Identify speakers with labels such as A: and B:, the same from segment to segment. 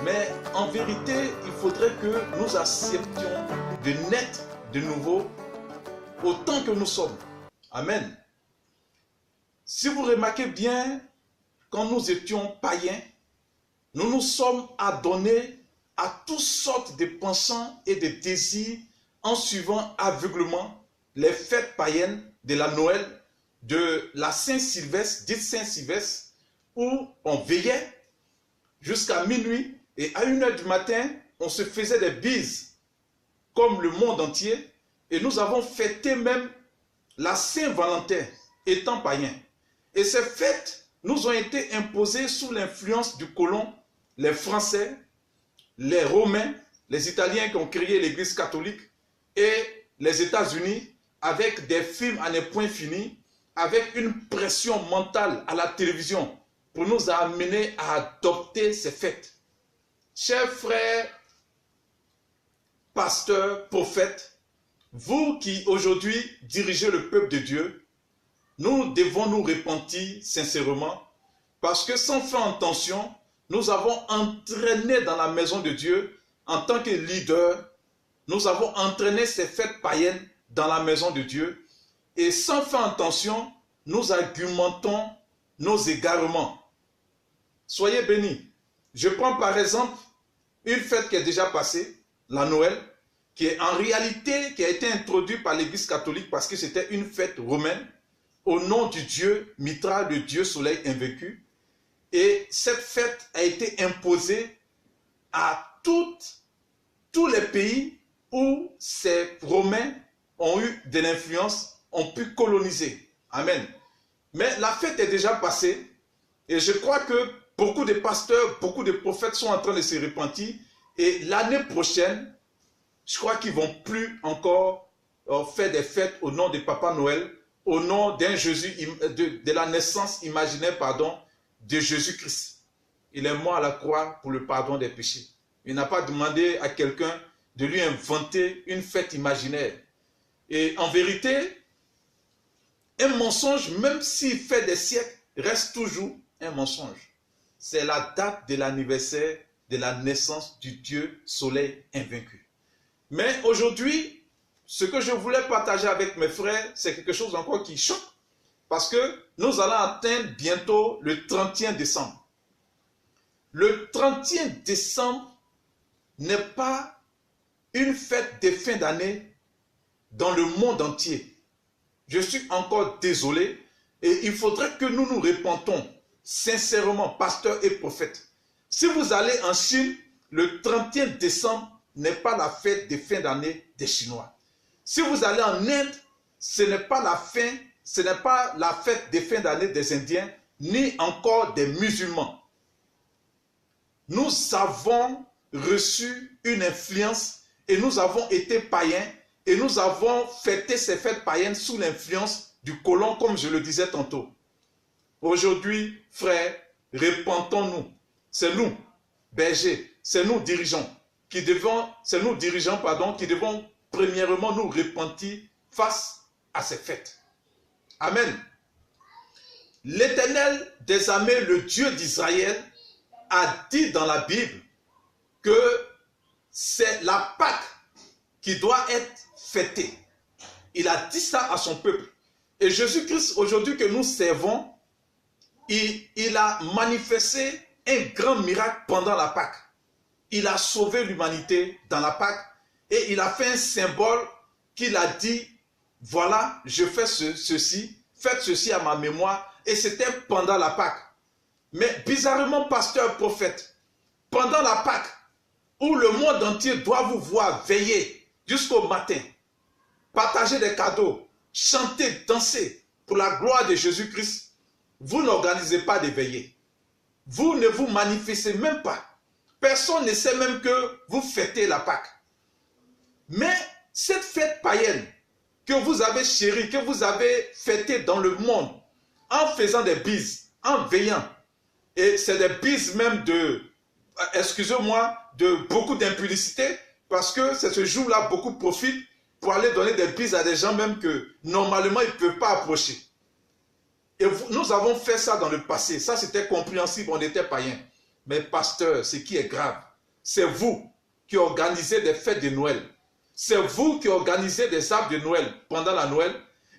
A: Mais en vérité, il faudrait que nous acceptions de naître de nouveau autant que nous sommes. Amen. Si vous remarquez bien, quand nous étions païens, nous nous sommes adonnés à toutes sortes de penchants et de désirs en suivant aveuglement les fêtes païennes de la Noël, de la Saint-Sylvestre, dite Saint-Sylvestre, où on veillait jusqu'à minuit et à 1 h du matin, on se faisait des bises comme le monde entier et nous avons fêté même la Saint-Valentin étant païens. Et ces fêtes nous ont été imposées sous l'influence du colon, les Français, les Romains, les Italiens qui ont créé l'Église catholique et les États-Unis avec des films à ne point fini, avec une pression mentale à la télévision pour nous amener à adopter ces fêtes. Chers frères, pasteurs, prophètes, vous qui aujourd'hui dirigez le peuple de Dieu, nous devons nous repentir sincèrement parce que sans faire attention, nous avons entraîné dans la maison de Dieu en tant que leader, nous avons entraîné ces fêtes païennes dans la maison de Dieu et sans faire attention, nous argumentons nos égarements. Soyez bénis. Je prends par exemple une fête qui est déjà passée, la Noël, qui est en réalité, qui a été introduite par l'Église catholique parce que c'était une fête romaine, au nom du Dieu Mitra, le Dieu soleil invaincu. Et cette fête a été imposée à tous les pays où ces Romains ont eu de l'influence, ont pu coloniser. Amen. Mais la fête est déjà passée et je crois que beaucoup de pasteurs, beaucoup de prophètes sont en train de se repentir et l'année prochaine, je crois qu'ils ne vont plus encore faire des fêtes au nom de Papa Noël, au nom d'un Jésus, de la naissance imaginaire, de Jésus-Christ. Il est mort à la croix pour le pardon des péchés. Il n'a pas demandé à quelqu'un de lui inventer une fête imaginaire. Et en vérité, un mensonge, même s'il fait des siècles, reste toujours un mensonge. C'est la date de l'anniversaire de la naissance du Dieu soleil invaincu. Mais aujourd'hui, ce que je voulais partager avec mes frères, c'est quelque chose encore qui choque. Parce que nous allons atteindre bientôt le 31 décembre. Le 31 décembre n'est pas une fête de fin d'année dans le monde entier. Je suis encore désolé et il faudrait que nous nous repentons sincèrement, pasteurs et prophètes. Si vous allez en Chine, le 31 décembre n'est pas la fête de fin d'année des Chinois. Si vous allez en Inde, ce n'est pas la fête de fin d'année des Indiens, ni encore des musulmans. Nous avons reçu une influence et nous avons été païens et nous avons fêté ces fêtes païennes sous l'influence du colon, comme je le disais tantôt. Aujourd'hui, frères, repentons-nous. C'est nous, bergers, c'est nous dirigeants, qui devons premièrement nous repentir face à ces fêtes. Amen. L'Éternel des armées, le Dieu d'Israël, a dit dans la Bible que c'est la Pâque qui doit être fêtée. Il a dit ça à son peuple. Et Jésus-Christ, aujourd'hui que nous servons, il a manifesté un grand miracle pendant la Pâque. Il a sauvé l'humanité dans la Pâque et il a fait un symbole qu'il a dit, voilà, je fais ceci, faites ceci à ma mémoire, et c'était pendant la Pâque. Mais bizarrement, pasteur, prophète, pendant la Pâque, où le monde entier doit vous voir veiller jusqu'au matin, partager des cadeaux, chanter, danser pour la gloire de Jésus-Christ, vous n'organisez pas de veillées. Vous ne vous manifestez même pas. Personne ne sait même que vous fêtez la Pâque. Mais cette fête païenne que vous avez chérie, que vous avez fêtée dans le monde, en faisant des bises, en veillant, et c'est des bises même de, excusez-moi, de beaucoup d'impudicité, parce que c'est ce jour-là, beaucoup profitent pour aller donner des bises à des gens même que normalement ils ne peuvent pas approcher. Et nous avons fait ça dans le passé, ça c'était compréhensible, on était païens. Mais pasteur, ce qui est grave, c'est vous qui organisez des fêtes de Noël. C'est vous qui organisez des arbres de Noël pendant la Noël.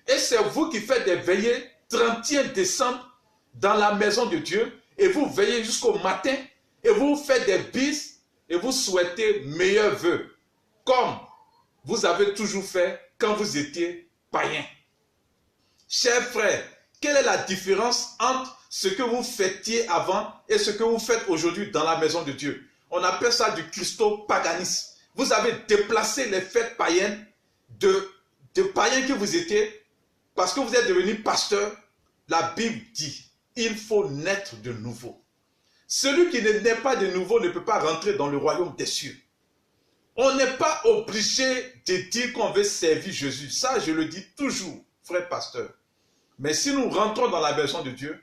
A: Et c'est vous qui faites des veillées 31 décembre dans la maison de Dieu. Et vous veillez jusqu'au matin. Et vous faites des bises. Et vous souhaitez meilleurs vœux. Comme vous avez toujours fait quand vous étiez païen. Chers frères, quelle est la différence entre ce que vous fêtiez avant et ce que vous faites aujourd'hui dans la maison de Dieu? On appelle ça du christo-paganisme. Vous avez déplacé les fêtes païennes de païens que vous étiez parce que vous êtes devenu pasteur. La Bible dit, il faut naître de nouveau. Celui qui ne naît pas de nouveau ne peut pas rentrer dans le royaume des cieux. On n'est pas obligé de dire qu'on veut servir Jésus. Ça, je le dis toujours, frère pasteur. Mais si nous rentrons dans la maison de Dieu,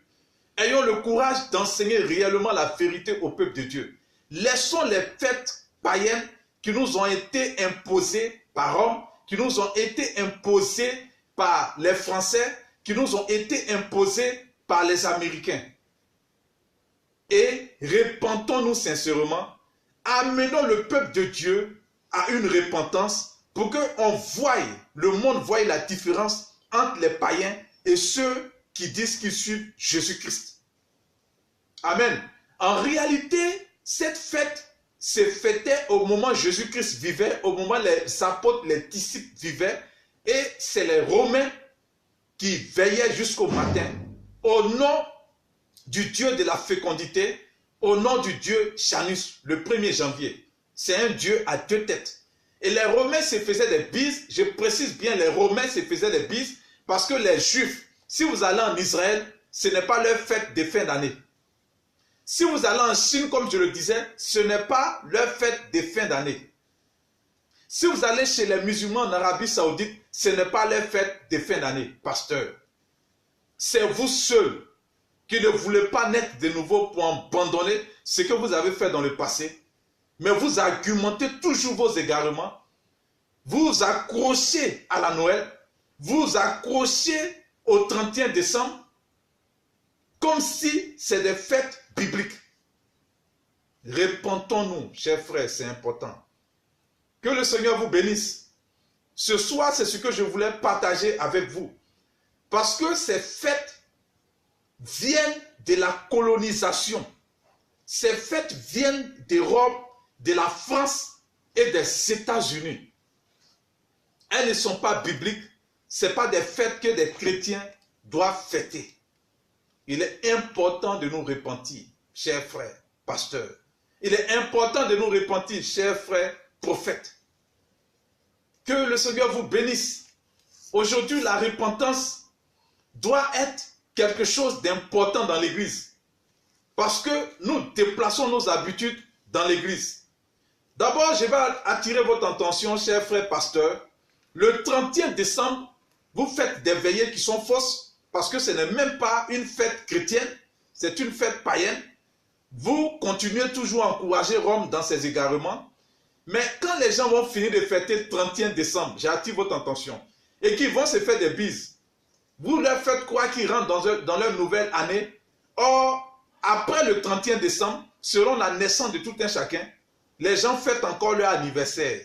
A: ayons le courage d'enseigner réellement la vérité au peuple de Dieu. Laissons les fêtes païennes qui nous ont été imposées par Rome, qui nous ont été imposées par les Français, qui nous ont été imposées par les Américains. Et repentons-nous sincèrement, amenons le peuple de Dieu à une repentance pour que le monde voie la différence entre les païens et ceux qui disent qu'ils suivent Jésus-Christ. Amen. En réalité, cette fête se fêtait au moment où Jésus-Christ vivait, au moment où les apôtres, les disciples vivaient, et c'est les Romains qui veillaient jusqu'au matin au nom du Dieu de la fécondité, au nom du Dieu Janus, le 1er janvier. C'est un Dieu à deux têtes. Et les Romains se faisaient des bises, je précise bien, les Romains se faisaient des bises, parce que les Juifs, si vous allez en Israël, ce n'est pas leur fête de fin d'année. Si vous allez en Chine, comme je le disais, ce n'est pas leur fête de fin d'année. Si vous allez chez les musulmans en Arabie Saoudite, ce n'est pas leur fête de fin d'année, pasteur. C'est vous seuls qui ne voulez pas naître de nouveau pour abandonner ce que vous avez fait dans le passé, mais vous argumentez toujours vos égarements, vous accrochez à la Noël, vous accrochez au 31 décembre, comme si c'est des fêtes bibliques. Repentons-nous, chers frères, c'est important. Que le Seigneur vous bénisse. Ce soir, c'est ce que je voulais partager avec vous. Parce que ces fêtes viennent de la colonisation. Ces fêtes viennent d'Europe, de la France et des États-Unis. Elles ne sont pas bibliques. Ce n'est pas des fêtes que des chrétiens doivent fêter. Il est important de nous repentir, chers frères, pasteurs. Il est important de nous repentir, chers frères, prophètes. Que le Seigneur vous bénisse. Aujourd'hui, la repentance doit être quelque chose d'important dans l'église. Parce que nous déplaçons nos habitudes dans l'église. D'abord, je vais attirer votre attention, chers frères pasteurs. Le 31 décembre, vous faites des veillées qui sont fausses parce que ce n'est même pas une fête chrétienne, c'est une fête païenne. Vous continuez toujours à encourager Rome dans ses égarements. Mais quand les gens vont finir de fêter le 31 décembre, j'attire votre attention, et qu'ils vont se faire des bises, vous leur faites croire qu'ils rentrent dans leur nouvelle année. Or, après le 31 décembre, selon la naissance de tout un chacun, les gens fêtent encore leur anniversaire.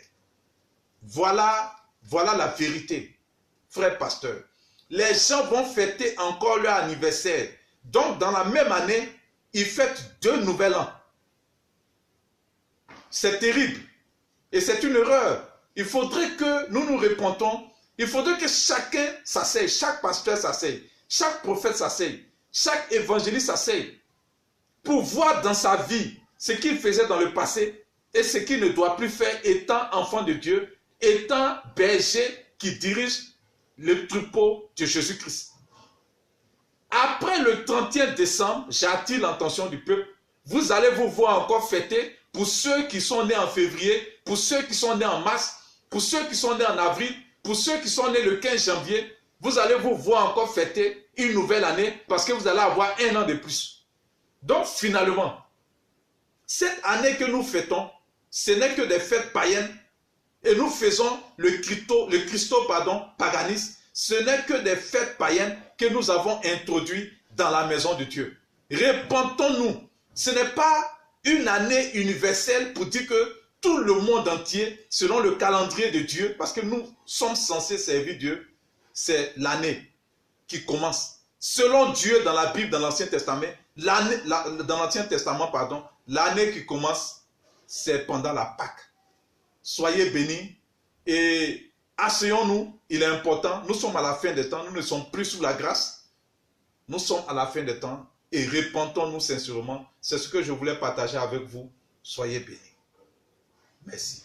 A: Voilà la vérité, frère pasteur. Les gens vont fêter encore leur anniversaire. Donc, dans la même année, ils fêtent 2 nouvel an. C'est terrible. Et c'est une erreur. Il faudrait que nous nous repentons. Il faudrait que chacun s'asseye, chaque pasteur s'asseye, chaque prophète s'asseye, chaque évangéliste s'asseye pour voir dans sa vie ce qu'il faisait dans le passé et ce qu'il ne doit plus faire étant enfant de Dieu, étant berger qui dirige le troupeau de Jésus-Christ. Après le 31 décembre, j'attire l'attention du peuple, vous allez vous voir encore fêter pour ceux qui sont nés en février, pour ceux qui sont nés en mars, pour ceux qui sont nés en avril, pour ceux qui sont nés le 15 janvier, vous allez vous voir encore fêter une nouvelle année parce que vous allez avoir 1 an de plus. Donc finalement, cette année que nous fêtons, ce n'est que des fêtes païennes et nous faisons le christo-paganisme. Ce n'est que des fêtes païennes que nous avons introduites dans la maison de Dieu. Repentons-nous. Ce n'est pas une année universelle pour dire que tout le monde entier, selon le calendrier de Dieu, parce que nous sommes censés servir Dieu, c'est l'année qui commence. Selon Dieu, dans la Bible, dans l'Ancien Testament, l'année qui commence, c'est pendant la Pâque. Soyez bénis et asseyons-nous, il est important, nous sommes à la fin des temps, nous ne sommes plus sous la grâce, nous sommes à la fin des temps et repentons-nous sincèrement. C'est ce que je voulais partager avec vous. Soyez bénis. Merci.